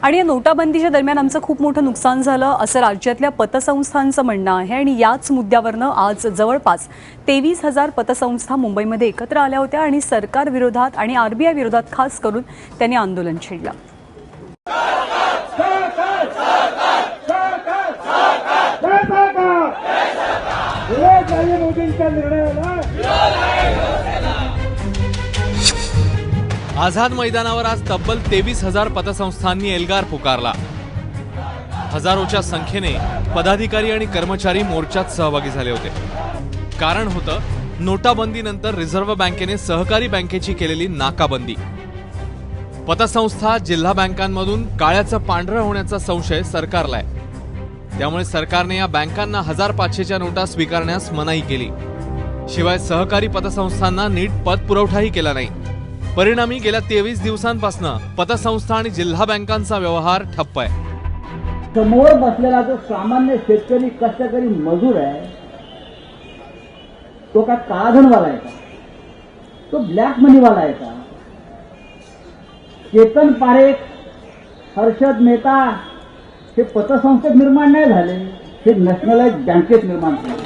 आणि या नोटाबंदीच्या दरम्यान आमचं खूप मोठं नुकसान झालं असं राज्यातल्या पतसंस्थांचं म्हणणं आहे आणि याच मुद्द्यावरनं आज जवळपास 23,000 पतसंस्था मुंबईमध्ये एकत्र आल्या होत्या आणि सरकार विरोधात आणि आरबीआय विरोधात खास करून त्यांनी आंदोलन छेडलं. आझाद मैदानावर आज तब्बल 23,000 पतसंस्थांनी एल्गार पुकारला. हजारोच्या संख्येने पदाधिकारी आणि कर्मचारी मोर्चात सहभागी झाले होते. कारण होतं नोटाबंदीनंतर रिझर्व्ह बँकेने सहकारी बँकेची केलेली नाकाबंदी. पतसंस्था जिल्हा बँकांमधून काळ्याचं पांढरं होण्याचा संशय सरकारला आहे. त्यामुळे सरकारने या बँकांना 1500च्या नोटा स्वीकारण्यास मनाई केली. शिवाय सहकारी पतसंस्थांना नीट पतपुरवठाही केला नाही. परिणामी गेल्या 23 दिवसांपासून पतसंस्था आणि जिल्हा बँकांचा व्यवहार ठप्प आहे. समोर बसलेला जो सामान्य शेतकरी कष्टकरी मजूर आहे तो का काळाधनवाला आहे का, तो ब्लॅक मनीवाला आहे का? केतन पारेख, हर्षद मेहता हे पतसंस्थेत निर्माण नाही झाले, हे नॅशनलाइज बँकेत निर्माण झाले.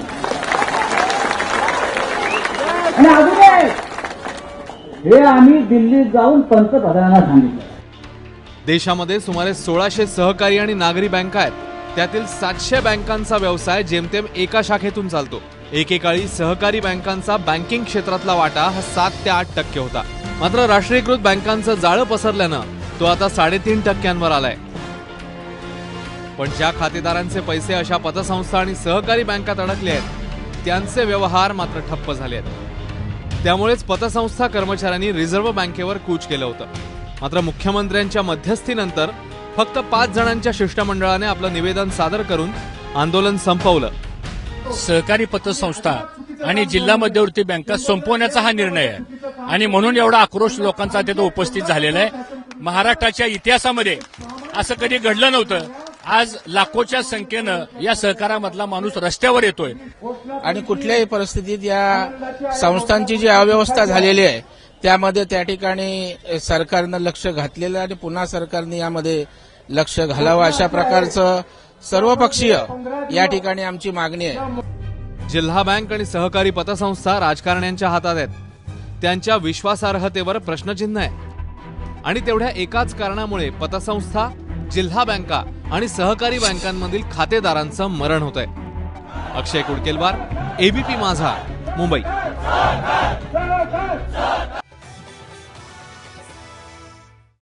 आणि अजून हे आम्ही दिल्लीत जाऊन पंतप्रधानांना सांगितलं. देशामध्ये सुमारे 1600 सहकारी आणि नागरी बँका आहेत. त्यातील 700 बँकांचा व्यवसाय जेमतेम एका शाखेतून चालतो. एकेकाळी सहकारी बँकांचा बँकिंग क्षेत्रातला वाटा हा 7 ते 8% होता. मात्र राष्ट्रीयकृत बँकांचं जाळं पसरल्यानं तो आता 3.5% आलाय. पण ज्या खातेदारांचे पैसे अशा पतसंस्था आणि सहकारी बँकात अडकले आहेत त्यांचे व्यवहार मात्र ठप्प झाले आहेत. त्यामुळेच पतसंस्था कर्मचाऱ्यांनी रिझर्व्ह बँकेवर कूच केलं होतं. मात्र मुख्यमंत्र्यांच्या मध्यस्थीनंतर फक्त 5 जणांच्या शिष्टमंडळाने आपलं निवेदन सादर करून आंदोलन संपवलं. सहकारी पतसंस्था आणि जिल्हा मध्यवर्ती बँका संपवण्याचा हा निर्णय आहे आणि म्हणून एवढा आक्रोश लोकांचा तिथे उपस्थित झालेला आहे. महाराष्ट्राच्या इतिहासामध्ये असं कधी घडलं नव्हतं. आज लाखोच्या संख्येनं या सहकारामधला माणूस रस्त्यावर येतोय आणि कुठल्याही परिस्थितीत या संस्थांची जी अव्यवस्था झालेली आहे त्यामध्ये त्या ठिकाणी सरकारनं लक्ष घातलेलं आणि पुन्हा सरकारने यामध्ये लक्ष घालावं अशा प्रकारचं सर्वपक्षीय या ठिकाणी आमची मागणी आहे. जिल्हा बँक आणि सहकारी पतसंस्था राजकारण्यांच्या हातात आहेत. त्यांच्या विश्वासार्हतेवर प्रश्नचिन्ह आहे आणि तेवढ्या एकाच कारणामुळे पतसंस्था, जिल्हा बँका आणि सहकारी बँकांमधील खातेदारांचं मरण होतंय. अक्षय कुडकेलवार, एबीपी माझा, मुंबई.